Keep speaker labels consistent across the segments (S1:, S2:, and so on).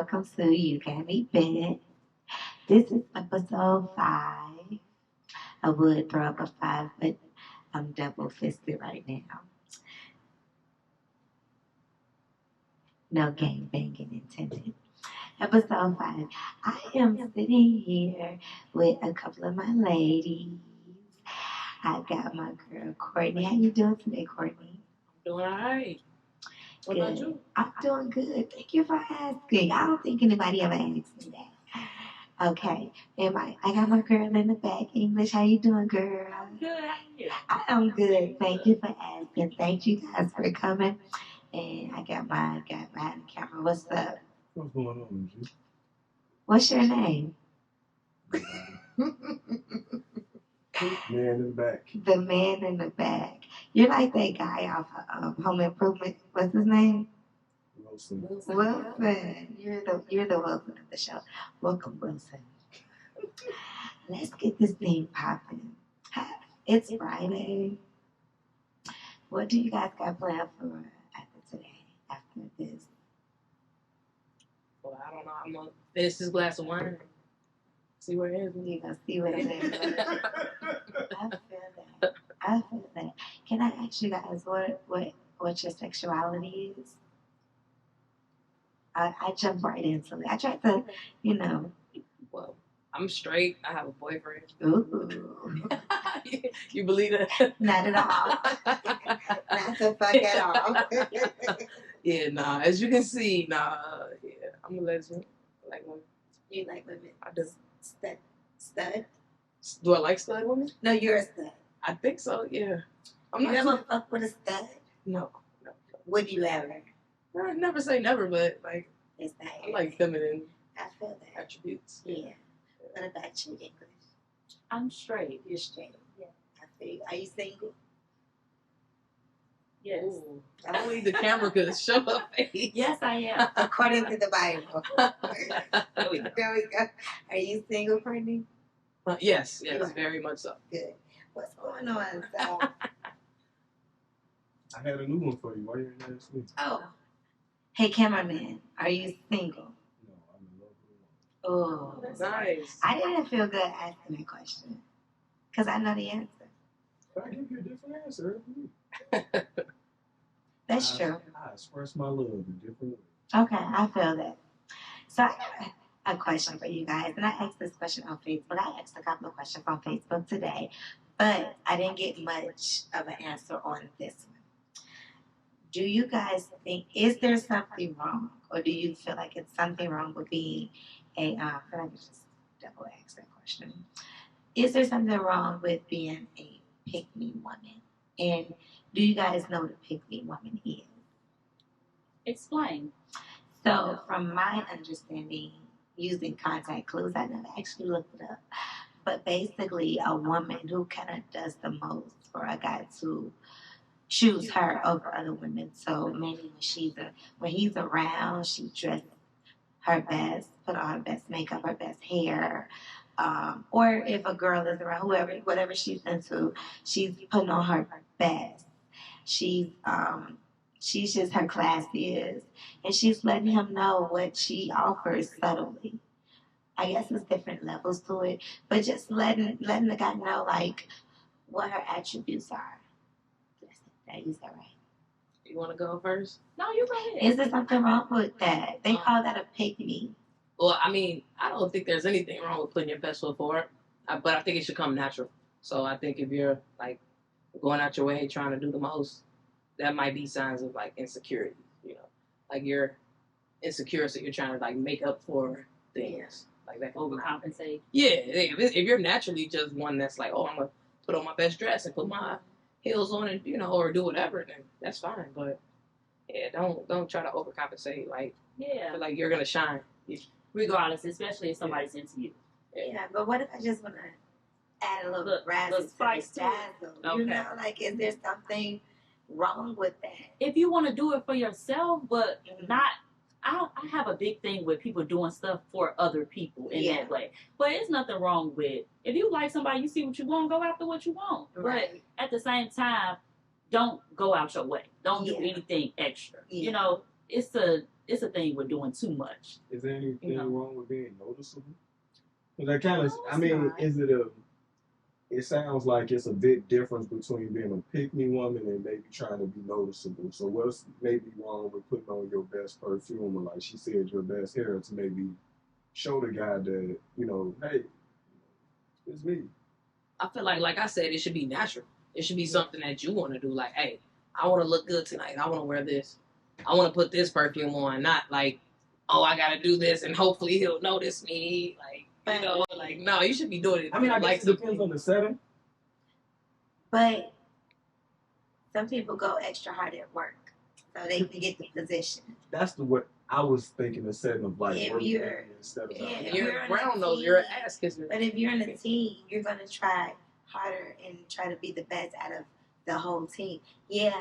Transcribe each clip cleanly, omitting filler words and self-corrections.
S1: welcome to You Got Me Bent. This is episode 5. I would throw up a 5, but I'm double fisted right now. No gang banging intended. Episode 5. I am sitting here with a couple of my ladies. I got my girl Courtney. How you doing today, Courtney?
S2: Doing all right. What about you?
S1: I'm doing good. Thank you for asking. I don't think anybody ever asked me that. Okay. And I got my girl in the back. English, how you doing, girl?
S2: I'm good. How are you?
S1: I am good. Thank you for asking. Thank you guys for coming. And I got behind the camera. What's up?
S3: What's going on, G?
S1: What's your name?
S3: Man in the back.
S1: The man in the back. You're like that guy off of Home Improvement. What's his name?
S3: Wilson.
S1: Wilson. You're the Wilson of the show. Welcome, Wilson. Let's get this thing popping. It's Friday. What do you guys got planned for after this?
S2: Well, I don't know. I'm going to finish this glass of wine. See where it is.
S1: You're going to see what it is. I feel that. Can I ask you guys what your sexuality is? I jump right into it. I tried to,
S2: Well, I'm straight. I have a boyfriend.
S1: Ooh.
S2: You believe that?
S1: Not at all. Not the fuck at all.
S2: Yeah, nah. As you can see, yeah, I'm a lesbian. I like women.
S1: You like women?
S2: I do.
S1: Stud?
S2: Do I like stud women?
S1: No, you're a stud.
S2: I think so, yeah.
S1: You ever fuck with a stud?
S2: No.
S1: Would you ever?
S2: I never say never, but like,
S1: It's not
S2: I like feminine
S1: I feel that.
S2: attributes.
S1: Yeah. What about you, English?
S4: I'm straight.
S1: You're straight.
S4: Yeah.
S1: I feel you. Are you single?
S4: Yes.
S2: Ooh. I don't need the camera to show her face.
S4: Yes, I am.
S1: According to the Bible.
S2: There we go.
S1: There we go. Are you single, Courtney?
S2: Yes,
S1: You are.
S2: very much so.
S1: Good. What's going on? So,
S3: I had a new one for you. Why you didn't ask me?
S1: oh. Hey, cameraman. Are you single?
S3: No, I'm in love with a woman.
S1: Oh.
S2: That's nice.
S1: I didn't feel good asking that question. Because I know the answer.
S3: But I give you a different answer every week.
S1: That's true.
S3: I express my love in different ways.
S1: Okay, I feel that. So I got a question for you guys, and I asked this question on Facebook. I asked a couple of questions on Facebook today, but I didn't get much of an answer on this one. Do you guys think, is there something wrong, or do you feel like it's something wrong with being a, I feel like it's just double ask that question. Is there something wrong with being a pick-me woman? And do you guys know what a pick-me woman is?
S4: Explain.
S1: So, from my understanding, using contact clues, I never actually looked it up. But basically, a woman who kind of does the most for a guy to choose her over other women. So maybe when he's around, she dresses her best, put on her best makeup, her best hair. Or if a girl is around, whatever she's into, she's putting on her best. She's just her classiest, and she's letting him know what she offers subtly. I guess it's different levels to it, but just letting the guy know like what her attributes are. Did I use that right?
S2: You want to go first?
S4: No, you go ahead.
S1: Is there something wrong with that? They call that a pick-me.
S2: Well, I mean, I don't think there's anything wrong with putting your best foot forward, but I think it should come natural. So I think if you're like going out your way trying to do the most, that might be signs of like insecurity. Like you're insecure, so you're trying to like make up for things like that.
S4: Overcompensate.
S2: Yeah, if you're naturally just one that's like, oh, I'm gonna put on my best dress and put my heels on and or do whatever, then that's fine. But yeah, don't try to overcompensate. Like feel like you're gonna shine.
S4: Regardless, especially if somebody's into you.
S1: Yeah, but what if I just want to add a little razzle
S4: spice
S1: to
S4: to
S1: the dazzle? You know, like is there something wrong with that?
S4: If you want to do it for yourself, but not. I have a big thing with people doing stuff for other people in that way. But it's nothing wrong with, if you like somebody, you see what you want, go after what you want.
S1: Right.
S4: But at the same time, don't go out your way. Don't do anything extra.
S1: Yeah.
S4: it's a thing with doing too much.
S3: Is there anything
S4: You know.
S3: wrong with being noticeable? Because that kind of,
S1: No,
S3: I
S1: it's
S3: mean,
S1: not.
S3: is it a? It sounds like it's a big difference between being a pick-me woman and maybe trying to be noticeable. So what's maybe wrong with putting on your best perfume or, like she said, your best hair to maybe show the guy that, hey, it's me.
S2: I feel like I said, it should be natural. It should be something that you want to do. Like, hey, I want to look good tonight. I want to wear this. I want to put this perfume on. Not like, oh, I got to do this and hopefully he'll notice me. Like, like, no, you should be doing it.
S3: I mean, I
S2: like
S3: guess it depends on the setting.
S1: But some people go extra hard at work so they can get the position.
S3: That's what I was thinking, the setting of like
S1: If
S3: working
S1: you're-
S3: instead of
S1: yeah,
S3: out.
S1: if
S2: you're
S1: you're in a
S2: brown nose, you're an
S1: team-
S2: ass kisser.
S1: But if you're in a team, you're going to try harder and try to be the best out of the whole team. Yeah,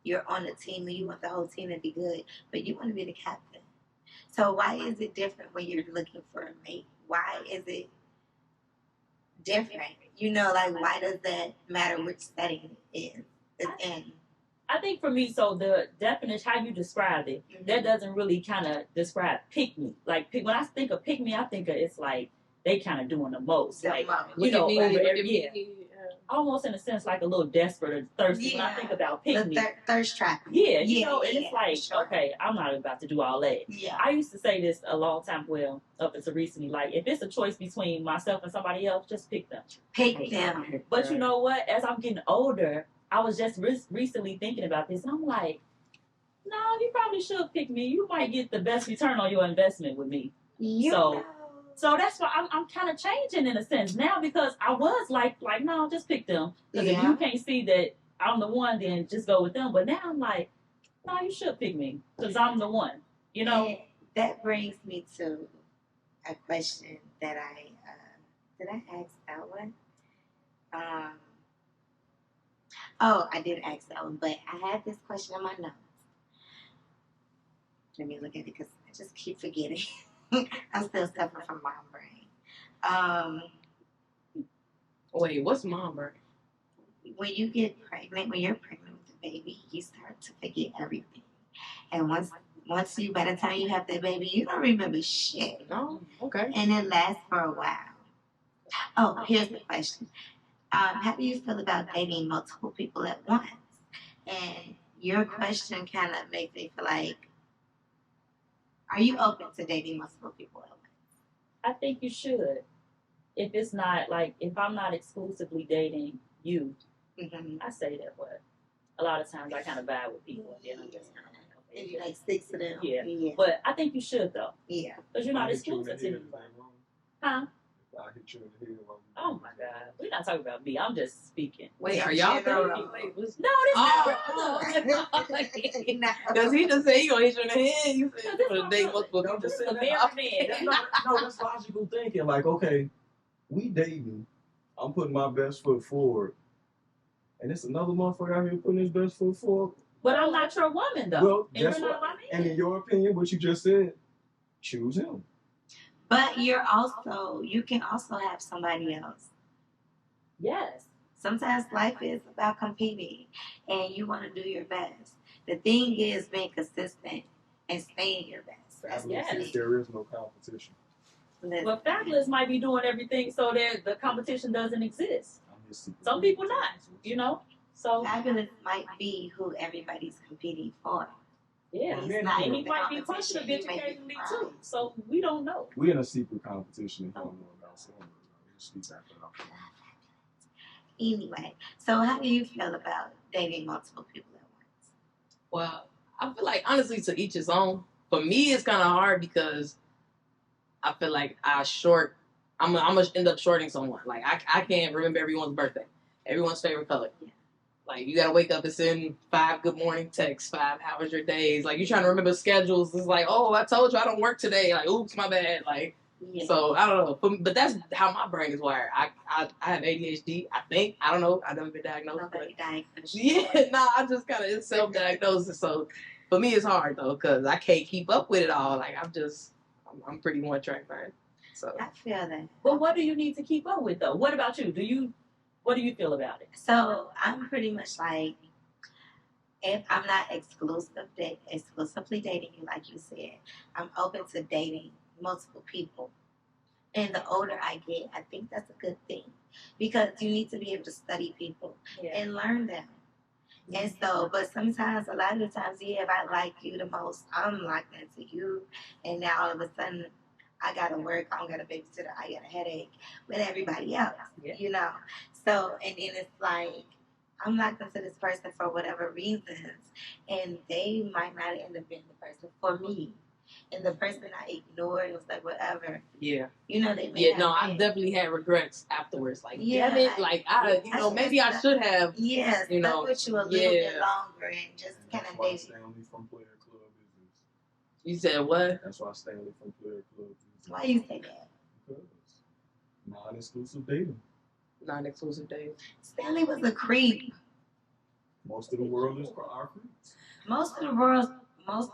S1: you're on a team and you want the whole team to be good, but you want to be the captain. So why is it different when you're looking for a mate? Why is it different? Like, why does that matter which setting it's in?
S4: I think for me, so the definition, how you described it, that doesn't really kind of describe pick me. Like, when I think of pick me, I think of it's like they kind of doing the most.
S1: The
S4: Like,
S1: most.
S4: you know,
S2: Look
S4: over
S2: at me, look
S4: every,
S2: at
S4: yeah.
S2: me.
S4: Almost in a sense like a little desperate or thirsty when I
S1: Yeah.
S4: think about
S1: The
S4: pick me.
S1: thirst trap.
S4: Yeah,
S1: Yeah,
S4: and
S1: yeah,
S4: it's like,
S1: sure.
S4: okay, I'm not about to do all that.
S1: Yeah.
S4: I used to say this a long time, well, up until recently, like, if it's a choice between myself and somebody else, just pick them.
S1: Pick them.
S4: But you know what? As I'm getting older, I was just recently thinking about this, and I'm like, no, you probably should pick me. You might get the best return on your investment with me. So that's why I'm kind of changing in a sense now, because I was like no, just pick them. Because if you can't see that I'm the one, then just go with them. But now I'm like, no, you should pick me because I'm the one.
S1: And that brings me to a question that did I ask that one? I did ask that one, but I had this question in my notes. Let me look at it because I just keep forgetting. I'm still suffering from mom brain.
S2: Wait, what's mom brain?
S1: When you get pregnant, when you're pregnant with the baby, you start to forget everything. And once by the time you have that baby, you don't remember shit.
S2: No? Okay.
S1: And it lasts for a while. Oh, here's the question. How do you feel about dating multiple people at once? And your question kind of makes me feel like, are you open to dating multiple people at once?
S4: I think you should. If it's not like, if I'm not exclusively dating you, I say that, but a lot of times I kind of vibe with people, and then I'm just kind of like, okay.
S1: And you like stick to them?
S4: Yeah. But I think you should, though.
S1: Yeah.
S4: Because you're not
S3: If I hit you in the
S4: exclusive to
S3: head,
S4: anybody.
S3: is that wrong?
S4: Huh?
S3: If I hit you in the head,
S4: Oh my God. We're not talking about me. I'm just speaking.
S2: Wait,
S1: Yeah,
S2: are y'all
S1: general.
S2: dating? Wait, what's...
S4: No, this
S2: Oh,
S1: No.
S2: because he just said he gonna hit you in the head. You said you
S4: This
S2: gonna date multiple
S3: No,
S2: people.
S3: just
S4: is
S3: say
S4: a
S3: that.
S4: married man.
S3: No, that's logical thinking. Like, okay, we dating. I'm putting my best foot forward. And it's another motherfucker out here putting his best foot forward.
S4: But I'm not your woman, though.
S3: Well,
S4: and you're
S3: guess
S4: not
S3: what?
S4: my
S3: And
S4: man.
S3: in your opinion, what you just said, choose him.
S1: But you can also have somebody else.
S4: Yes.
S1: Sometimes life is about competing and you want to do your best. The thing is being consistent and staying your best. That's
S4: Yes.
S1: the
S3: If
S1: thing.
S3: there is no competition.
S4: Well, Fabulous might be doing everything so that the competition doesn't exist.
S3: I'm his secret
S4: Some people
S3: competition.
S4: not, So,
S1: Fabulous might be who everybody's competing for.
S4: yeah.
S3: Well,
S4: And he might be pushing a bitch occasionally, too. So, we don't know.
S3: We in a secret competition if you don't know about someone. Just speak that out.
S1: Anyway, so how do you feel about dating multiple people at once?
S2: Well, I feel like honestly to each his own. For me, it's kind of hard because I feel like I'm gonna end up shorting someone. Like I can't remember everyone's birthday, everyone's favorite color.
S1: Yeah.
S2: Like you gotta wake up and send 5 good morning texts, 5 hours your days. Like you're trying to remember schedules. It's like, oh, I told you I don't work today. Like, oops, my bad. Like.
S1: Yeah.
S2: So I don't know, but that's how my brain is wired. I have ADHD. I think I don't know. I've never been diagnosed.
S1: Nobody diagnosed.
S2: Yeah, no, I just kind of it's self-diagnosis. So for me, it's hard though because I can't keep up with it all. Like I'm pretty one track mind. So
S1: I feel that.
S4: But what do you need to keep up with, though? What about you? What do you feel about it?
S1: So I'm pretty much like, if I'm not exclusively dating you, like you said, I'm open to dating multiple people. And the older I get, I think that's a good thing because you need to be able to study people and learn them. And so, but sometimes, a lot of the times, yeah, if I like you the most, I'm locked into you. And now all of a sudden, I got to work, I don't got a babysitter, I got a headache with everybody else, you know? So, and then it's like, I'm locked into this person for whatever reasons, and they might not end up being the person for me. And the person I ignored was like, whatever.
S2: Yeah.
S1: You know, they may
S2: I definitely had regrets afterwards. Like, damn it, like, maybe I should have.
S1: Yes, you know, with you a little bit longer and just kind of date.
S3: Stanley from Player Club business.
S2: You said what?
S3: That's why Stanley from Player Club business.
S1: Why you say that?
S3: Because non-exclusive dating.
S2: Non-exclusive dating.
S1: Stanley was a creep.
S3: Most of the world is for our creeps.
S1: Most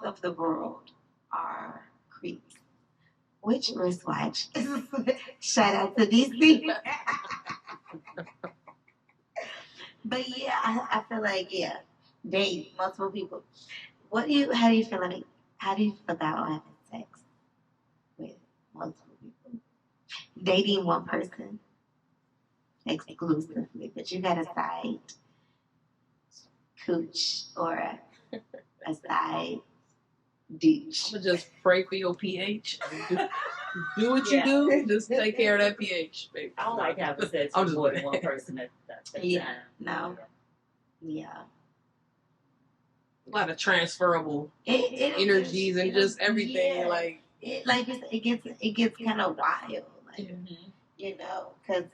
S1: of the world are creeps. Which wristwatch? Shout out to DC. But yeah, I feel like date multiple people. How do you feel about having sex with multiple people? Dating one person exclusively, but you got a side cooch or a side douche.
S2: I'm just pray for your pH. Do what you do. Just take care of that pH, baby.
S4: I don't like having sex with more than one person at that time.
S1: No. Yeah.
S2: A lot of transferable energies and just everything. Like
S1: it gets kind of wild. Like, you know, because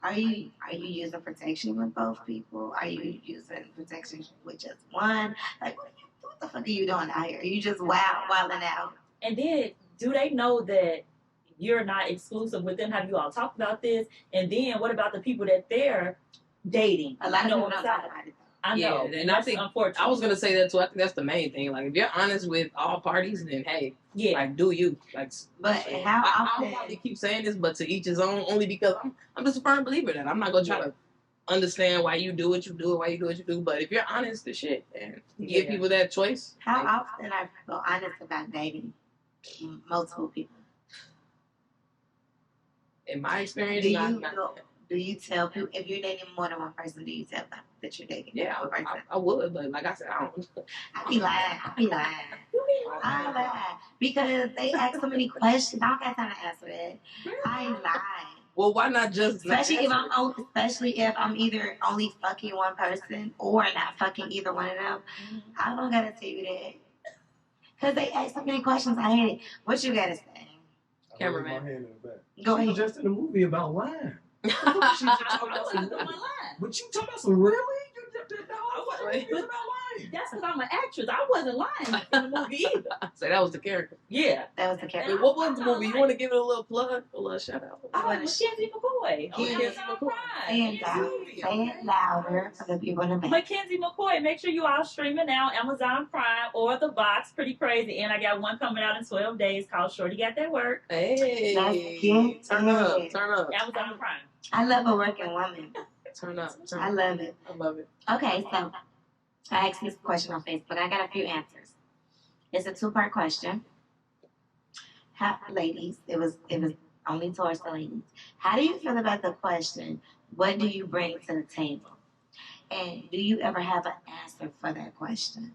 S1: are you using protection with both people? Are you using protection with just one? Like, what the fuck are you doing out here? Are you just wilding out?
S4: And then, do they know that you're not exclusive with them? Have you all talked about this? And then, what about the people that they're dating?
S1: A lot of people don't talk about it.
S4: I know,
S2: and I think unfortunate. I was gonna say that too. I think that's the main thing. Like, if you're honest with all parties, then hey, like, do you? Like,
S1: but how often?
S2: I don't want to keep saying this, but to each his own. Only because I'm just a firm believer that I'm not gonna try to understand why you do what you do, why you do what you do. But if you're honest to shit, and give people that choice.
S1: How often are people honest about dating multiple people?
S2: In my experience,
S1: do you tell people if you're dating more than one person? Do you tell them that you're dating more than one person?
S2: I would, but like I said, I don't.
S1: I be lying. I lie because they ask so many questions. I don't got time to answer that. I lie.
S2: Well, why not just?
S1: Especially if I'm either only fucking one person or not fucking either one of them. I don't gotta tell you that because they ask so many questions. I hate it. What you gotta say?
S2: Cameraman.
S1: Go ahead.
S3: She was just in a movie about lying. But you talking about some really?
S4: That's because I'm an actress. I wasn't lying in the movie either.
S2: So that was the character.
S4: Yeah,
S1: that was the character.
S2: What was the movie? You want to give it a little plug, a little shout out?
S4: Mackenzie McCoy.
S1: Say it louder for the people in the back.
S4: Mackenzie McCoy. Make sure you all streaming now, Amazon Prime or the box. Pretty crazy. And I got one coming out in 12 days called Shorty Got That Work.
S2: Hey, turn up.
S4: Amazon Prime.
S1: I love a working woman.
S2: Turn up.
S1: I love it.
S2: I love it.
S1: Okay, so I asked this question on Facebook. I got a few answers. It's a 2-part question. Ladies, it was only towards the ladies. How do you feel about the question, what do you bring to the table? And do you ever have an answer for that question?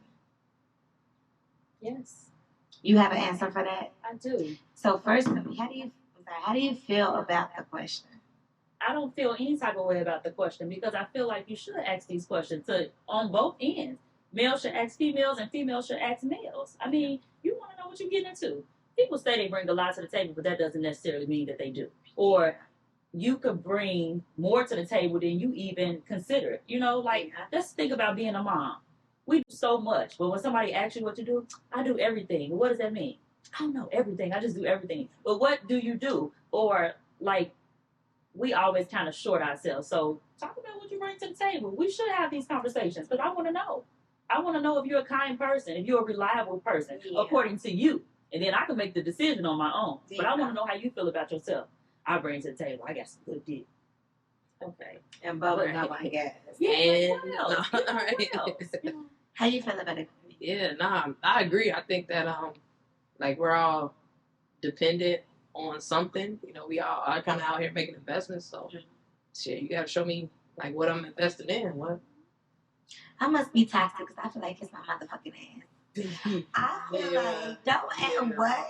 S4: Yes.
S1: You have an answer for that?
S4: I do.
S1: So first, how do you feel about the question?
S4: I don't feel any type of way about the question because I feel like you should ask these questions on both ends. Males should ask females and females should ask males. I mean, you want to know what you're getting into. People say they bring a lot to the table, but that doesn't necessarily mean that they do. Or you could bring more to the table than you even consider. You know, like, let's think about being a mom. We do so much, but when somebody asks you what to do, I do everything. Well, what does that mean? I don't know everything. I just do everything. But what do you do? Or, like, we always kind of short ourselves. So talk about what you bring to the table. We should have these conversations because I want to know. I want to know if you're a kind person, if you're a reliable person, according to you. And then I can make the decision on my own. Yeah. But I want to know how you feel about yourself. I bring to the table. I got some good dick. Okay.
S1: And Bubba, I guess.
S4: Yeah.
S2: And
S4: what else?
S2: all right.
S1: How you feel about it?
S2: Yeah, nah, I agree. I think that like we're all dependent on something. You know, we all are kind of out here making investments. So, shit, you gotta show me like what I'm investing in. What?
S1: I must be toxic because I feel like it's my motherfucking ass. I feel like don't add what.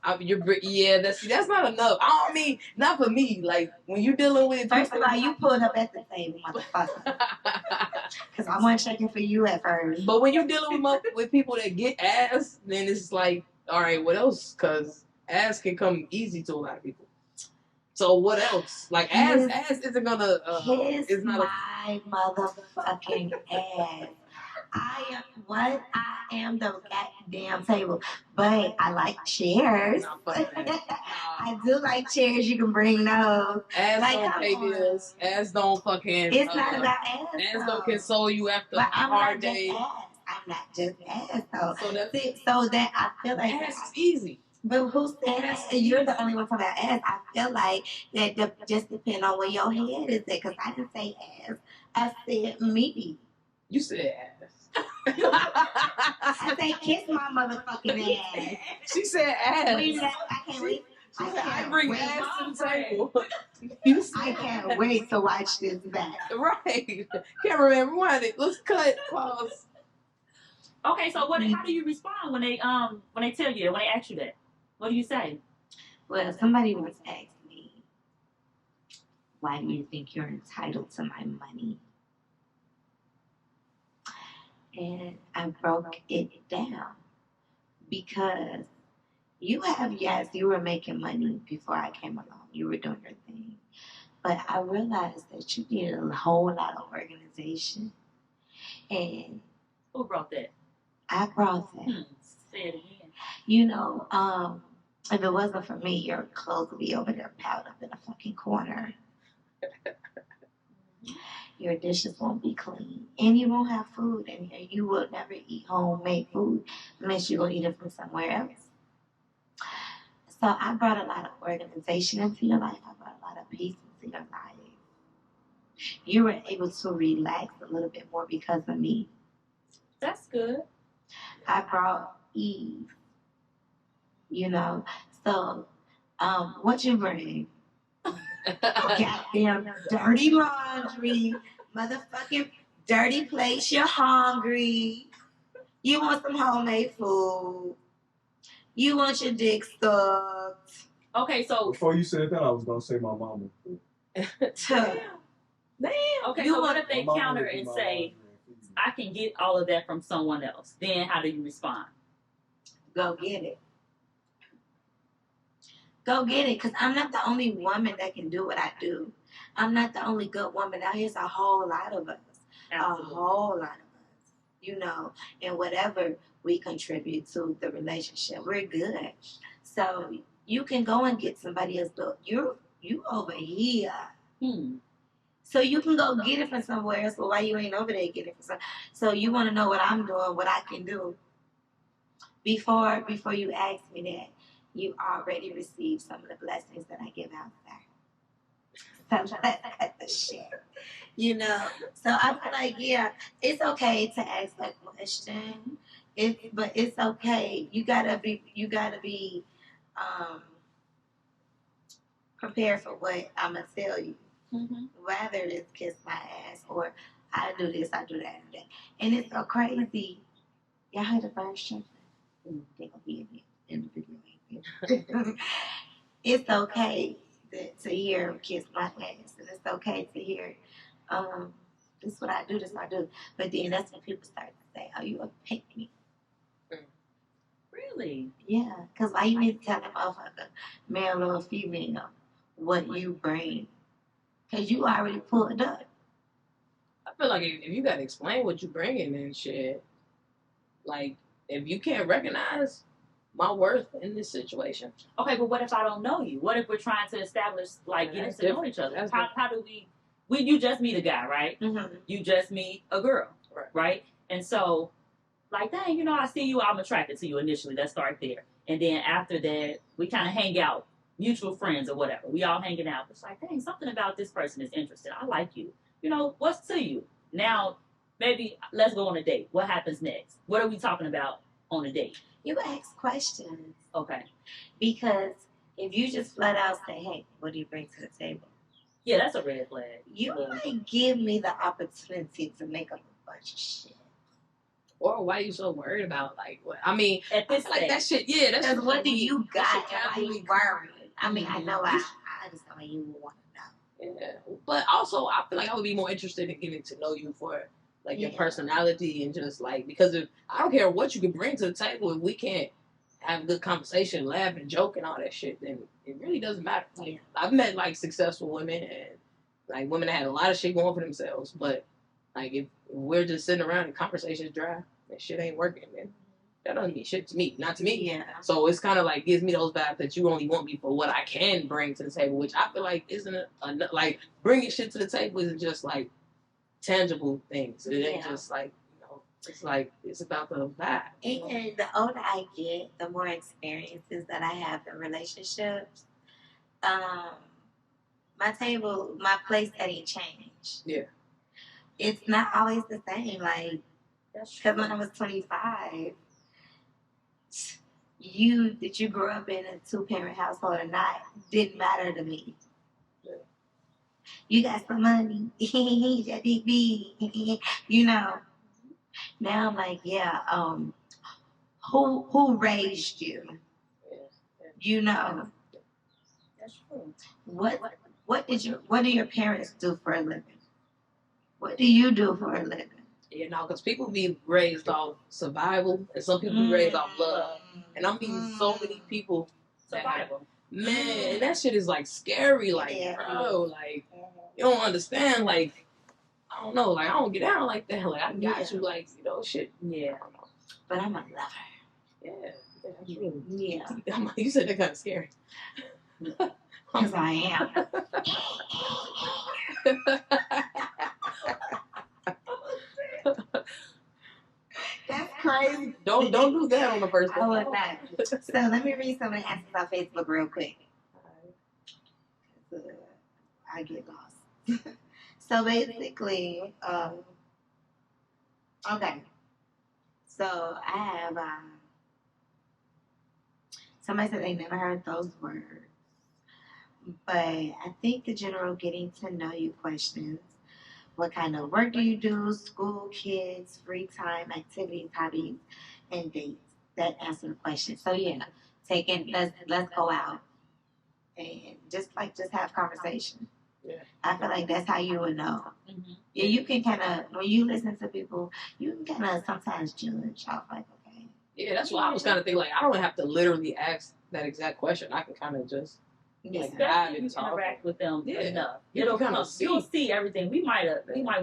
S2: That's not enough. I don't mean not for me. Like when you dealing with
S1: First of all, you pulled up at the table, motherfucker. Because I wasn't checking for you at first.
S2: But when you dealing with people that get ass, then it's like, all right, what else? Because ass can come easy to a lot of people. So what else? Like ass isn't gonna.
S1: Kiss my motherfucking ass. I am the goddamn table. But I like chairs. I do like chairs. You can bring those.
S2: Ass
S1: like,
S2: don't pay bills. Ass don't fucking.
S1: It's not about ass.
S2: Ass don't console you after a hard day.
S1: I'm not just ass though.
S2: So
S1: that I feel like
S2: ass is easy.
S1: But who said that? You're the only one talking about ass. I feel like that just depends on where your head is at. Because I didn't say ass. I said meaty.
S2: You said ass.
S1: I said kiss my motherfucking ass.
S2: She said ass.
S1: I can't wait.
S2: I bring ass to the table.
S1: I can't wait to watch this back.
S2: Right. Cameraman, rewind it. Let's cut. Pause.
S4: Okay, so how do you respond when they tell you, when they ask you that? What do you say?
S1: Well, somebody once asked me, why do you think you're entitled to my money? And I broke it down because you were making money before I came along. You were doing your thing. But I realized that you needed a whole lot of organization. And
S4: who brought that?
S1: I brought that.
S4: Say it again.
S1: You know, if it wasn't for me, your clothes would be over there piled up in a fucking corner. Your dishes won't be clean. And you won't have food in here. You will never eat homemade food unless you go eat it from somewhere else. So I brought a lot of organization into your life. I brought a lot of peace into your life. You were able to relax a little bit more because of me.
S4: That's good.
S1: I brought ease. You know, so what you bring? Goddamn dirty laundry, motherfucking dirty plates. You're hungry. You want some homemade food. You want your dick sucked.
S4: Okay, so
S3: before you said that, I was gonna say my mama.
S4: Damn. Okay, so what if they counter and say, I can get all of that from someone else? Then how do you respond?
S1: Go get it. Go get it, because I'm not the only woman that can do what I do. I'm not the only good woman out here. There's a whole lot of us.
S4: Absolutely.
S1: A whole lot of us. You know, and whatever we contribute to the relationship, we're good. So you can go and get somebody else. But you over here. So you can go get it from somewhere else, but why you ain't over there getting it from somewhere? So you want to know what I'm doing, what I can do. Before you ask me that, you already received some of the blessings that I give out there. So let's cut the shit. You know? So I feel like, yeah, it's okay to ask that question. But it's okay. You gotta be prepared for what I'm gonna tell you. Mm-hmm. Whether it's kiss my ass or I do this, I do that, and that. And it's so crazy. Y'all heard the first chapter? They're gonna be in the video. It's okay to hear him kiss my ass, and it's okay to hear, this is what I do, this is what I do. But then that's when people start to say, "Oh, you a pick me."
S4: Really?
S1: Yeah, because why you need to tell a motherfucker, male or female, what you bring? Because you already pulled up.
S2: I feel like if you gotta explain what you bringing and shit, like if you can't recognize my worth in this situation.
S4: Okay, but what if I don't know you? What if we're trying to establish, like, getting to know each other? How do we you just meet a guy, right? Mm-hmm. You just meet a girl, right? And so, like, dang, you know, I see you, I'm attracted to you initially. Let's start there. And then after that, we kind of hang out, mutual friends or whatever. We all hanging out. It's like, dang, something about this person is interesting. I like you. You know, what's to you? Now, maybe let's go on a date. What happens next? What are we talking about on a date?
S1: You ask questions.
S4: Okay.
S1: Because if you just flat out say, hey, what do you bring to the table?
S4: Yeah, that's a red flag.
S1: You might give me the opportunity to make up a bunch of shit.
S2: Or why you so worried about, like, what? I mean,
S4: at this
S2: like that shit, yeah, that's
S1: because what do you got
S2: and
S1: why you worried? I mean, I know I understand why you would want to know.
S2: Yeah, but also I feel like I would be more interested in getting to know you for like your personality and just like because if I don't care what you can bring to the table if we can't have a good conversation, laugh and joke and all that shit, then it really doesn't matter. Like I've met like successful women and like women that had a lot of shit going for themselves, but like if we're just sitting around and conversation's dry, that shit ain't working, man. That doesn't mean shit to me, not to me.
S1: Yeah.
S2: So it's kind of like gives me those vibes that you only want me for what I can bring to the table, which I feel like isn't like bringing shit to the table isn't just like tangible things. It ain't just like it's like it's about the vibe.
S1: And the older I get, the more experiences that I have in relationships. My place setting changed.
S2: Yeah.
S1: It's not always the same. Like, because when I was 25. Did you grow up in a 2-parent household or not didn't matter to me.
S2: Yeah.
S1: You got some money, that big B, Now I'm like, yeah, who raised you?
S4: That's true.
S1: What do your parents do for a living? What do you do for a living?
S2: Because people be raised off survival, and some people be raised off love. And I'm meeting so many people.
S4: Survival.
S2: Man, that shit is like scary. Like, bro, like, you don't understand. Like, I don't know. Like, I don't get down like that. Like, I got you. Like, shit. Yeah.
S1: But I'm a lover.
S2: Yeah. That's true.
S1: Yeah.
S2: You said that kind of scary.
S1: Because I am. That's crazy.
S2: Don't do that on the first
S1: I would not. So let me read some of the answers on Facebook real quick. I get lost. So basically, okay. So I have somebody said they never heard those words, but I think the general getting to know you questions. What kind of work do you do? School, kids, free time, activities, hobbies, and dates. That answer the question. So yeah, let's go out and just have conversation.
S2: Yeah.
S1: I feel like that's how you would know.
S4: Mm-hmm.
S1: Yeah, you can kind of when you listen to people, you can kind of sometimes judge off like, okay.
S2: Yeah, that's why I was kind of thinking like I don't have to literally ask that exact question. I can kind of just.
S4: Especially if you interact with them enough. It'll come. You'll see everything. We might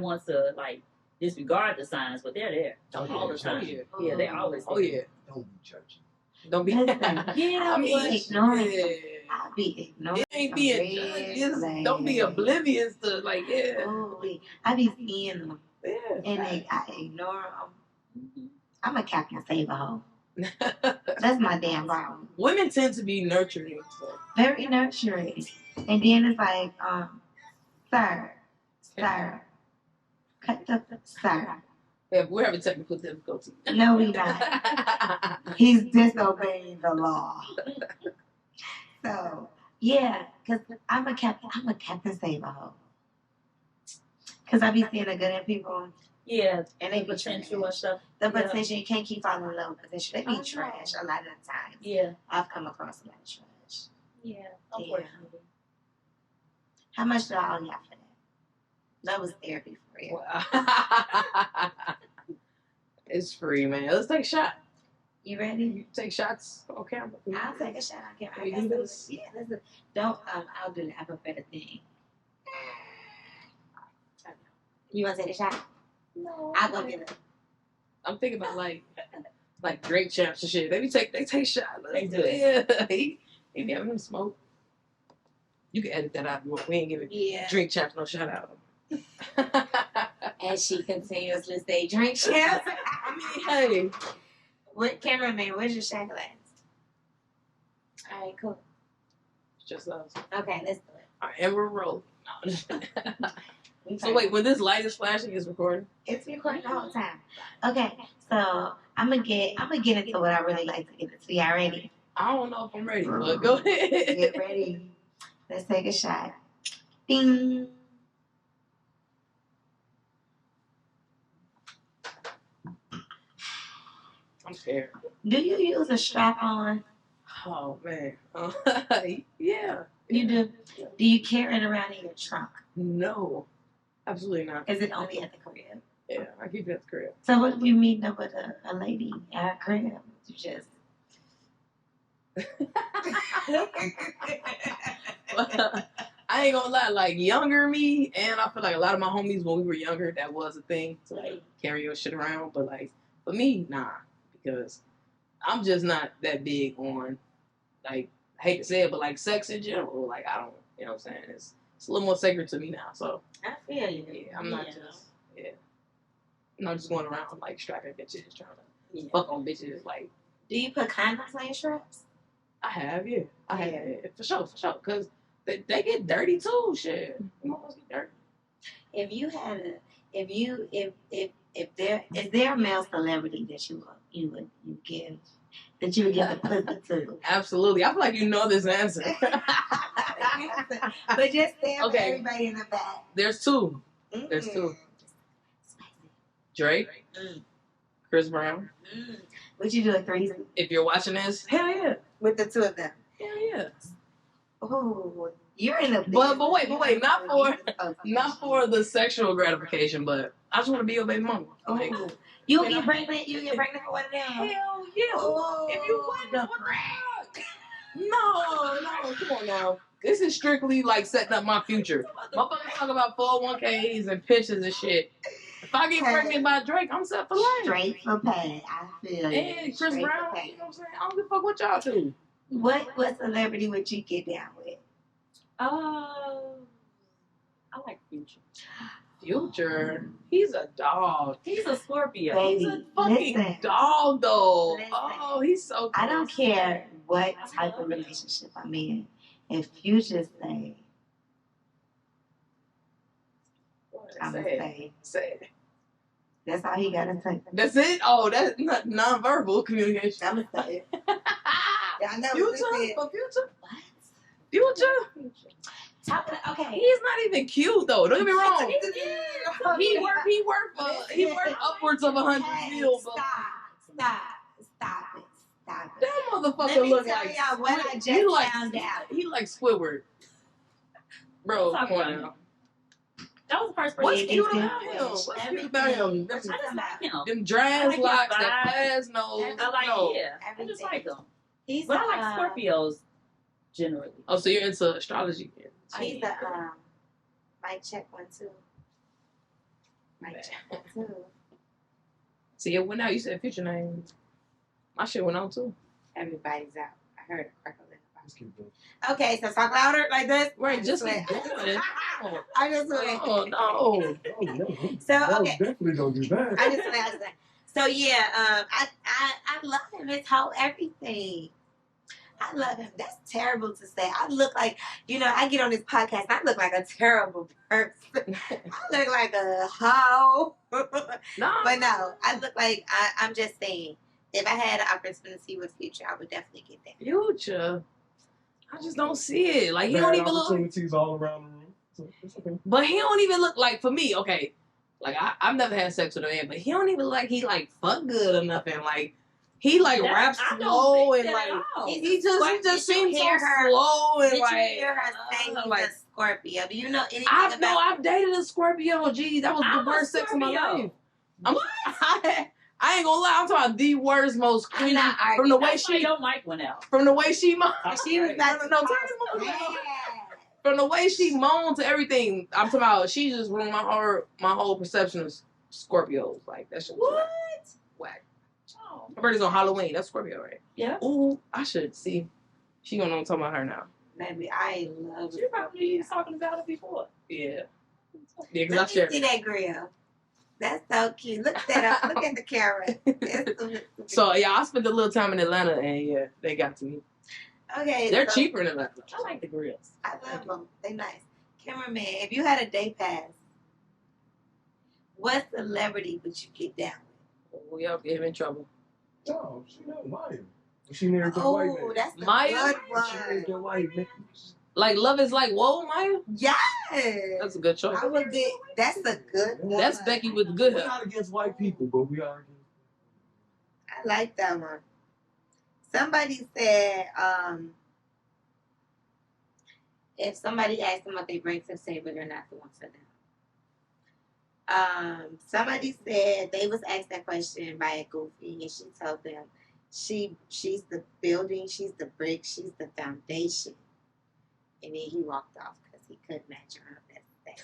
S4: want to like disregard the signs, but they're there all the time. Yeah, they're always there.
S3: Oh yeah. Don't be judging.
S2: Don't be.
S1: I'll be ignoring.
S2: It ain't being judged. Don't be oblivious to like
S1: I be seeing them.
S2: Yeah.
S1: And I ignore them. I'm a Captain Save-A-Hoe. That's my damn problem.
S2: Women tend to be nurturing. So.
S1: Very nurturing. And then it's like, sir, cut the, sir.
S2: Yeah, we're having technical difficulty.
S1: No, we not. He's disobeying the law. So, yeah, because I'm a Captain Save-A-Hoe. Because I be seeing the good in people.
S4: Yeah,
S1: and they
S4: potential and stuff.
S1: The potential, you can't keep falling in love with potential. They be trash a lot of the time.
S4: Yeah.
S1: I've come across a lot of trash.
S4: Yeah, unfortunately.
S1: How much do I owe y'all for that? That was therapy for you.
S2: It's free, man. Let's take a shot.
S1: You ready?
S2: You take shots on camera.
S1: I'll take a shot on camera.
S2: Can we do this?
S1: Yeah, listen. Don't, I'll do that. I prefer the thing. You want to take a shot?
S4: No.
S1: I'll go get it.
S2: I'm thinking about like drink champs and shit. They take shots.
S4: They do.
S2: Yeah. He be having them smoke. You can edit that out. We ain't giving drink champs no shout out.
S1: As she continuously say drink champs.
S2: I mean, hey.
S1: What cameraman? Where's your shot glass? All right, cool.
S2: It's just us.
S1: Okay, let's do it.
S2: All right, and we're rolling. So wait, when this light is flashing, it's recording?
S1: It's recording the whole time. Okay, so I'm gonna get into what I really like to get into. Y'all ready?
S2: I don't know if I'm ready, but go ahead.
S1: Get ready. Let's take a shot. Ding.
S2: I'm scared.
S1: Do you use a strap on?
S2: Oh man. Yeah.
S1: You do. Do you carry it around in your trunk?
S2: No. Absolutely not.
S1: Is it only at the crib?
S2: Yeah, I keep it at the crib.
S1: So what if you meet up with a lady at her crib? You just
S2: I ain't gonna lie, like younger me, and I feel like a lot of my homies when we were younger, that was a thing to like carry your shit around. But like for me, nah, because I'm just not that big on like I hate to say it, but like sex in general. Like I don't, you know what I'm saying? It's a little more sacred to me now. So
S1: I feel you.
S2: yeah, I'm not just going around like strapping bitches, trying to fuck on bitches. Like,
S1: do you put condoms on your straps?
S2: I have, yeah. I have, yeah. For sure. Because they get dirty too, shit. Them motherfuckers get dirty.
S1: If you had a, if there a male celebrity that you would give the pussy to?
S2: Absolutely. I feel like you know this answer.
S1: But just stand for
S2: Okay.
S1: everybody in the back.
S2: There's two. There's two. Drake, Chris Brown.
S1: Would you do a threesome
S2: If you're watching this, hell yeah.
S1: with the two of them?
S2: Hell yeah.
S1: Oh, you're in a
S2: But wait, not for the sexual gratification, but I just want to be your baby mama. Like,
S1: You get pregnant? You get pregnant for one of them?
S2: hell yeah.
S1: Oh,
S2: If you wouldn't, what the fuck? No, come on now. This is strictly like setting up my future. Motherfuckers talk about 401ks and pensions and shit. If I get pregnant by Drake, I'm set for life.
S1: Straight for pay. I feel you.
S2: And Chris
S1: Straight
S2: Brown,
S1: for pay.
S2: you know what I'm saying? I don't give a fuck what y'all do.
S1: What celebrity would you get down with?
S4: I like Future.
S2: Future, he's a dog.
S4: He's a Scorpio.
S1: Baby,
S2: He's a fucking
S1: listen.
S2: dog, though.
S1: Listen.
S2: Oh, he's so cool.
S1: I don't care what type of relationship I'm in. If you just say, I'm going to
S2: Say it.
S1: that's all he got to say.
S2: That's it? Oh, that's not non-verbal communication.
S1: I'm going to say it. Yeah, I know.
S2: Future?
S1: Listen.
S2: For Future?
S1: What?
S2: Future?
S1: Okay.
S2: He's not even cute though. Don't get me wrong. He worked upwards of 100 mil. But
S1: Stop it.
S2: that
S1: Let
S2: motherfucker
S1: me
S2: look
S1: tell
S2: like
S1: y'all what I just found out.
S2: He like Squidward. Bro, come on now.
S4: That was the first person.
S2: What's
S1: It-
S2: cute
S1: it's
S2: about him?
S1: different.
S2: What's cute about him?
S1: What you
S4: I
S1: talking
S4: just
S1: about?
S4: like him.
S2: Them dress
S4: I like
S2: locks,
S4: his
S2: that
S4: vibe.
S2: fast nose.
S4: I like,
S2: No.
S4: yeah. I just like him.
S1: He's
S4: But I like Scorpios generally.
S2: Oh, so you're into astrology?
S1: He's a mic check 1 2. Mic check 1 2.
S2: See, it went out. You said Future name. My shit went out too.
S1: Everybody's out. I heard it crackling.
S3: Let's keep going.
S1: Okay, so talk louder like this.
S2: Right, just
S1: went.
S2: keep going.
S1: I just went.
S2: Oh no.
S3: Oh, no.
S1: So
S3: No,
S1: okay,
S3: definitely don't do that.
S1: I just went. So yeah, I love him. His whole everything. I love him. That's terrible to say. I look like, I get on this podcast. I look like a terrible person. I look like a hoe.
S2: No.
S1: But no, I look like I'm just saying. If I had an opportunity with Future, I would definitely get that.
S2: Future. I just don't see it. Like he
S3: Bad
S2: don't even look.
S3: opportunities all around the room. So it's okay.
S2: But he don't even look like, for me, okay. Like I've never had sex with a man, but he don't even look like he like fuck good or nothing. Like he like raps
S4: I don't
S2: slow
S4: think
S2: and
S4: that
S2: like
S4: at all.
S2: he just
S1: Did you
S2: seems so
S1: hear her?
S2: slow and
S1: Did
S2: like.
S1: you hear her say he's
S2: like
S1: a Scorpio? Do you know anything about?
S2: I've dated a Scorpio. Gee, that was
S4: I'm
S2: the
S4: a
S2: worst sex of my
S4: Scorpio.
S2: life. I ain't gonna lie. I'm talking about the worst, most
S1: I'm
S2: crazy
S1: not arguing.
S2: from the way
S4: That's why
S2: she
S4: your mic went out.
S2: from the way she moaned.
S1: She was about to
S2: No,
S1: call
S2: turn this motherfucker off.
S1: bad.
S2: From the way she moaned to everything. I'm talking about. She just ruined my whole perception of Scorpios. Like that shit was whack.
S4: Oh.
S2: Her birthday's on Halloween. That's Scorpio, right?
S4: Yeah.
S2: Ooh, I should see. She gonna know what I'm talking about her now.
S1: Maybe I love
S4: You probably was talking about it before.
S2: Yeah. Yeah, because I
S1: Let me
S2: share.
S1: see that grill. That's so cute. Look at that. Look at the camera. It's
S2: So yeah, I spent a little time in Atlanta, and yeah, they got to me.
S1: okay.
S2: They're
S1: so
S2: cheaper in Atlanta.
S4: I like the grills.
S1: I love them. They nice. Cameraman, if you had a day pass What celebrity would you get down with?
S2: We all get him in trouble.
S3: No, she not Maya. She married the white man.
S1: Oh, that's a
S2: Maya?
S1: good
S3: She married the
S1: one.
S3: white man.
S2: Like Love is Like Whoa, Maya.
S1: Yes.
S2: That's a good choice.
S1: I would get. That's a good one.
S2: That's Becky with good
S3: We're
S2: hair.
S3: not against white people, but we are against.
S1: I like that one. Somebody said, if somebody asks them what they bring to the table, they're not the one for them. Somebody said they was asked that question by a goofy, and she told them she's the building, she's the brick, she's the foundation. And then he walked off because he couldn't match her. That's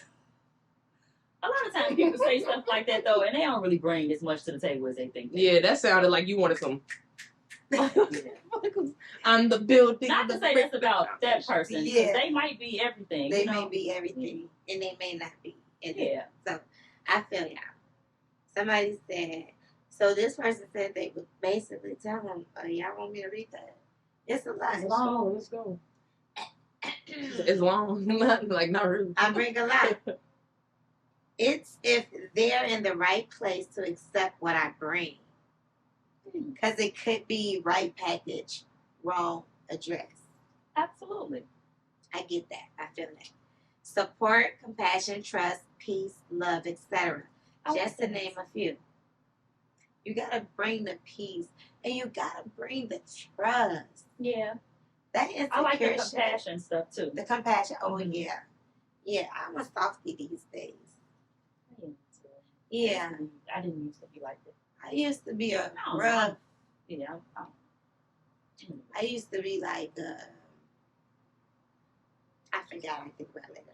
S4: A lot of times people say stuff like that though, and they don't really bring as much to the table as they think.
S2: Yeah, that sounded like you wanted some. I'm the building.
S4: Not to say that's about that person.
S1: Yeah.
S4: They might be everything.
S1: They
S4: you know?
S1: may be everything, and they may not be. And
S4: Yeah.
S1: So I feel y'all. Somebody said, so this person said they would basically tell them, y'all want me to read that? It's a lot.
S2: It's long. Let's go. It's long. Not really.
S1: I bring a lot. It's if they're in the right place to accept what I bring. Because it could be right package, wrong address.
S4: Absolutely.
S1: I get that. I feel that. Support, compassion, trust, peace, love, etc. Just to name a few. You gotta bring the peace and you gotta bring the trust.
S4: Yeah.
S1: That is
S4: I like the compassion stuff too.
S1: The compassion. Oh yeah. Yeah, I'm a softie these days. Yeah.
S4: I didn't used to be like that.
S1: I used to be a
S4: No,
S1: rough.
S4: Yeah.
S1: I used to be like I forgot. I think about it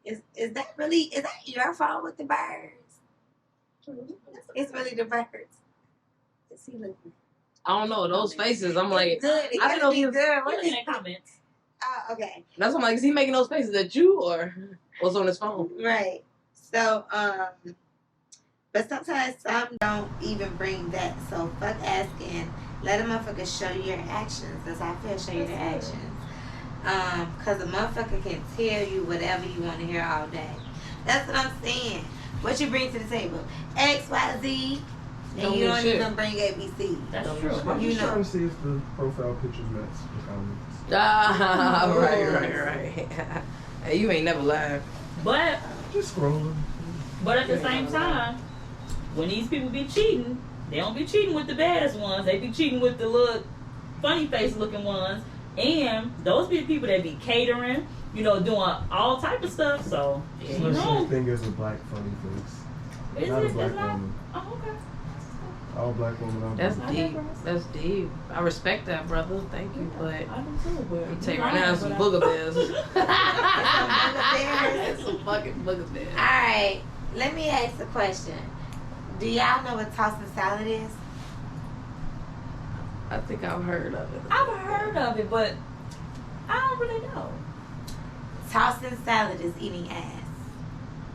S1: later. Is that your fault with the birds? It's really the birds. Is he looking?
S2: I don't know those faces. I'm like,
S1: Good. It
S2: I
S1: gotta
S2: don't know
S1: be
S2: if
S1: good. What
S4: Put
S1: is
S4: in the comments.
S1: Oh, okay.
S2: that's what I'm like. Is he making those faces at you or what's on his phone?
S1: Right. So, but sometimes some don't even bring that. So fuck asking. Let a motherfucker show you your actions. That's how I feel. Show you their actions. Cause a motherfucker can tell you whatever you want to hear all day. That's what I'm saying. What you bring to the table? X, Y, Z. And
S2: Don't
S1: you
S2: do
S1: don't
S2: shit.
S1: even bring ABC.
S4: That's
S2: Don't
S4: true.
S2: do
S3: I'm
S1: You
S3: just
S1: know.
S3: trying to see if the profile pictures match the comments.
S2: Ah, right. Hey, you ain't never lied.
S4: But
S3: Just scrolling.
S4: at the same time, when these people be cheating, they don't be cheating with the baddest ones. They be cheating with the little funny face looking ones. And those be the people that be catering, doing all type of stuff. So
S3: There's
S4: you
S3: no
S4: know.
S3: such thing as a black funny face.
S4: Is
S3: Not
S4: it?
S3: a black
S4: It's not?
S3: woman.
S4: Oh, okay.
S3: All black women are
S2: That's
S3: black.
S2: deep. That's deep. I respect that, brother. Thank you, but
S4: I do too. But
S2: I'm telling you right now, some booger bears.
S1: bears.
S2: Some fucking booger bears.
S1: Alright, let me ask a question. Do y'all know what tossing salad is?
S2: I think I've heard of it.
S4: I've heard of it, but I don't really know.
S1: Tossing salad is eating ass.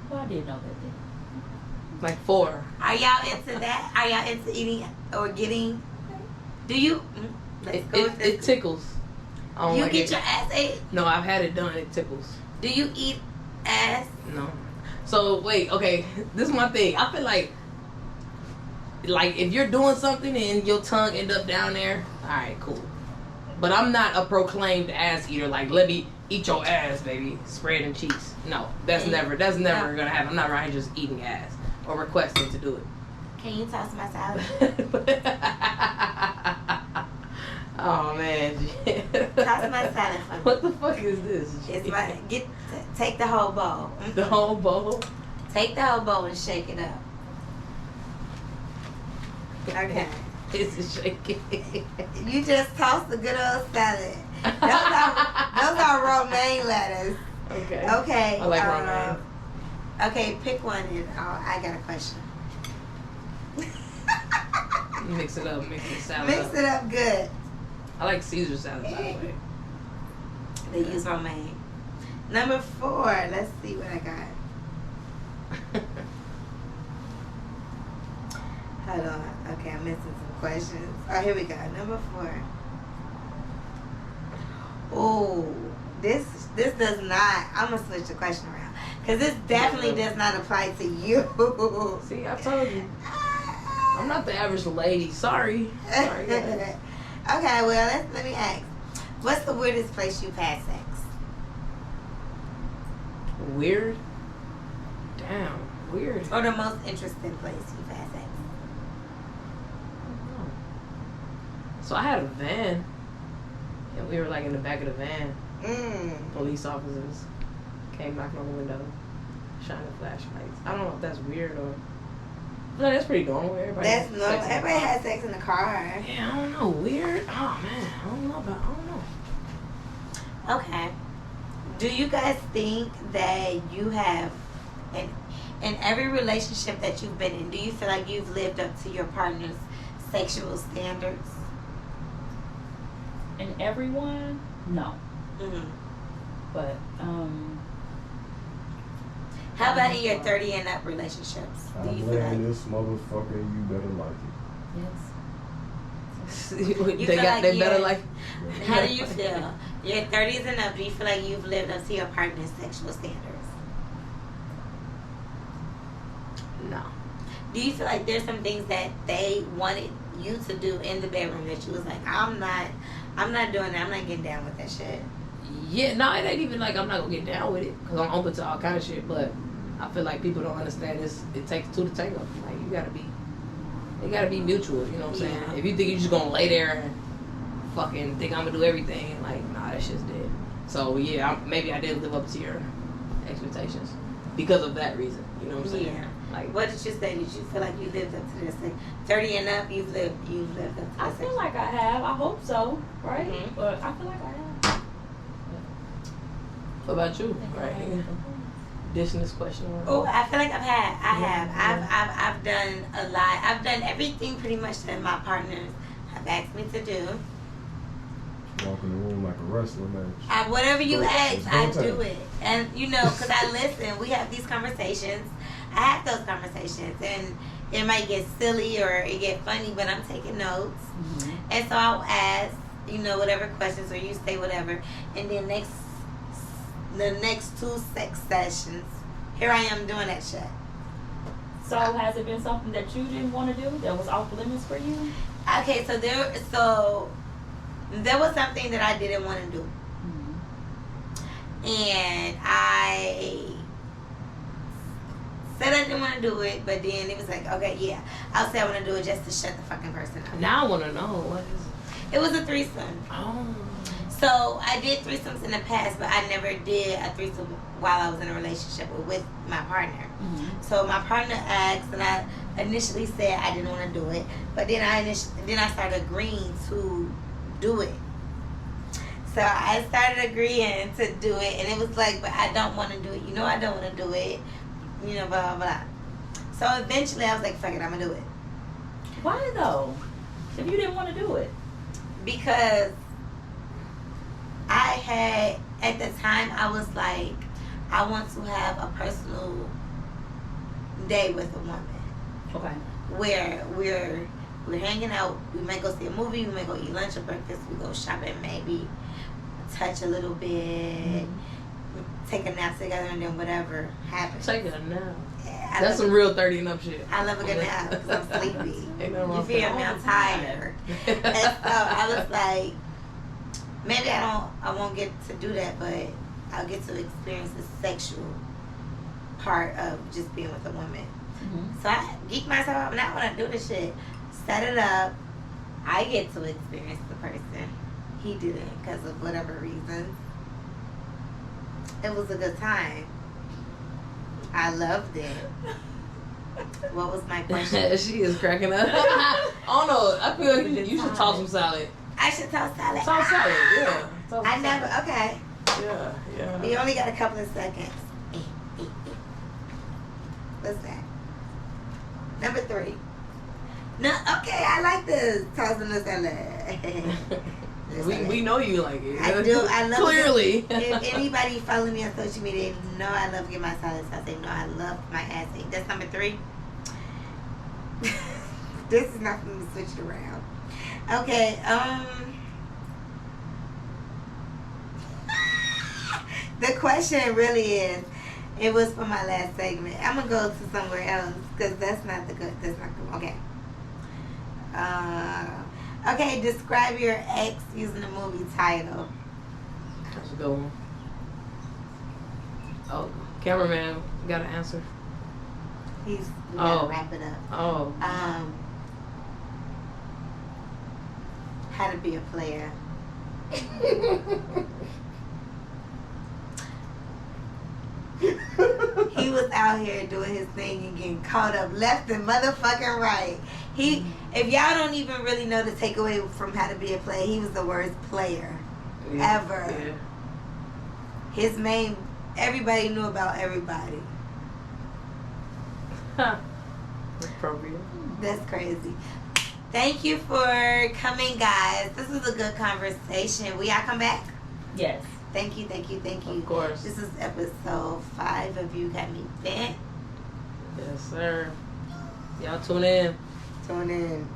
S4: Well, I did know that then.
S2: Like 4.
S1: Are y'all into that? Are y'all into eating or getting? Do you? Let's go with
S2: It
S1: this.
S2: tickles. I don't
S1: You
S2: like
S1: get
S2: it.
S1: your ass ate?
S2: No, I've had it done. It tickles.
S1: Do you eat ass?
S2: No. So wait, okay. This is my thing. I feel like if you're doing something and your tongue end up down there, all right, cool. But I'm not a proclaimed ass eater. Like, let me eat your ass, baby. Spreading cheeks. No, that's never gonna happen. I'm not right here just eating ass or requesting to do it.
S1: Can you toss my salad?
S2: Oh man.
S1: Toss my salad for me.
S2: What the fuck is this?
S1: It's my take the whole bowl.
S2: The whole bowl.
S1: Take the whole bowl and shake it up. Okay.
S2: It's shaking.
S1: You just toss the good old salad. Those are romaine lettuce.
S2: Okay.
S1: Okay.
S2: I like romaine.
S1: Okay, pick one and I got a question.
S2: Mix it up, mix the salad
S1: Mix
S2: up.
S1: it up good.
S2: I like Caesar salad, by the way.
S1: They use romaine. Number 4. Let's see what I got. Hold on. Okay, I'm missing some questions. Oh, here we go. Number 4. Oh, this does not. I'm gonna switch the question around Because this definitely does not apply to you.
S2: See, I told you. I'm not the average lady. Sorry. Sorry, guys.
S1: Okay, well, let me ask. What's the weirdest place you've had sex?
S2: Weird? Damn, weird.
S1: Or the most interesting place you've had sex?
S2: So I had a van, and we were like in the back of the van. Police officers came knocking on the window, shining flashlights. I don't know if that's weird or. No, that's pretty normal. Everybody.
S1: That's normal. Everybody has sex in the car.
S2: Yeah, I don't know. Weird. Oh man, I don't know.
S1: Okay. Do you guys think that you have, in every relationship that you've been in, do you feel like you've lived up to your partner's sexual standards?
S4: And everyone, no. But
S1: how about in your 30 and up relationships? Do you
S3: I'm
S1: feel
S3: letting
S1: like
S3: this motherfucker, you better like it.
S2: They better like.
S1: How do you feel? Your 30s and up, do you feel like you've lived up to your partner's sexual standards?
S2: No.
S1: Do you feel like there's some things that they wanted you to do in the bedroom that you was like, I'm not doing that. I'm not getting down with that shit.
S2: Yeah, no, it ain't even like I'm not gonna get down with it because I'm open to all kind of shit. But I feel like people don't understand this. It takes two to tango. Like it gotta be mutual. You know what I'm saying? If you think you're just gonna lay there and fucking think I'm gonna do everything, like nah, that shit's dead. So yeah, maybe I did live up to your expectations because of that reason. You know what I'm saying?
S1: Yeah.
S2: Like,
S1: what did you say? Did you feel like you lived up to this thing? 30 and up, you've lived up to this.
S4: I feel like I have. I hope so, right?
S1: Mm-hmm.
S4: But I feel like I have.
S2: what about you? Right? Dishing this question around.
S1: Oh, I feel like I've done a lot. I've done everything pretty much that my partners have asked me to do.
S3: Walk in the room like a wrestling match.
S1: Whatever you ask, I
S3: Don't
S1: do
S3: tell.
S1: it. And you know, because I listen, we have these conversations. I have those conversations, and it might get silly or it get funny, but I'm taking notes. And so I'll ask, you know, whatever questions, or you say whatever, and then the next 2 sex sessions, here I am doing that shit.
S4: So has it been something that you didn't want to do that was off limits for you?
S1: Okay, so there was something that I didn't want to do, and I said I didn't want to do it, but then it was like, okay, yeah, I'll say I want to do it just to shut the fucking person up.
S2: Now I want to know what is it?
S1: It was a threesome.
S2: Oh.
S1: So I did threesomes in the past, but I never did a threesome while I was in a relationship with my partner. So my partner asked, and I initially said I didn't want to do it, but then I started agreeing to do it. So I started agreeing to do it, and it was like, but I don't want to do it. You know, I don't want to do it. You know, blah, blah, blah. So eventually I was like, fuck it, I'm going to do it.
S4: Why though? If you didn't want to do it?
S1: Because at the time, I was like, I want to have a personal day with a woman.
S4: Okay.
S1: Where we're hanging out. We may go see a movie. We may go eat lunch or breakfast. We go shopping, maybe touch a little bit, take a nap together, and then whatever happens.
S2: Take a nap.
S1: Yeah,
S2: That's some real 30 and up shit.
S1: I love a good nap because I'm sleepy.
S2: Ain't nothing wrong
S1: You
S2: with
S1: feel
S2: that.
S1: me? I'm tired. And so I was like, maybe I won't get to do that, but I'll get to experience the sexual part of just being with a woman. So I geek myself up, and I want to do this shit. Set it up. I get to experience the person. He didn't because of whatever reason. It was a good time. I loved it. What was my question?
S2: She is cracking up. I don't know. I feel like you should toss some salad.
S1: I should toss salad.
S2: Toss salad, yeah. Toss
S1: I
S2: some
S1: never.
S2: salad.
S1: Okay.
S2: Yeah.
S1: We only got a couple of seconds. What's that? Number 3. No, okay, I like this tossing the salad.
S2: we know you like it.
S1: I do. I love
S2: Clearly.
S1: it. If anybody follow me on social media, they know I love to get my salads. I say no, I love my ass ate. That's number 3. This is not for me to switch it around. Okay. The question really is, It was for my last segment. I'm gonna go to somewhere else because that's not the good. That's not good. Okay. Okay. Describe your ex using the movie title.
S2: That's a good one. Oh, cameraman, you got an answer?
S1: We gotta
S2: Oh.
S1: wrap it up.
S2: Oh.
S1: How to be a player. He was out here doing his thing and getting caught up left and motherfucking right. If y'all don't even really know the takeaway from How to Be a Player, he was the worst player ever.
S2: Yeah.
S1: His main, everybody knew about everybody.
S2: Appropriate.
S1: That's crazy. Thank you for coming, guys. This was a good conversation. Will y'all come back?
S4: Yes.
S1: Thank you, thank you, thank you.
S2: Of course.
S1: This is episode 5 of You Got Me Bent.
S2: Yes, sir. Y'all tune in.
S1: Tune in.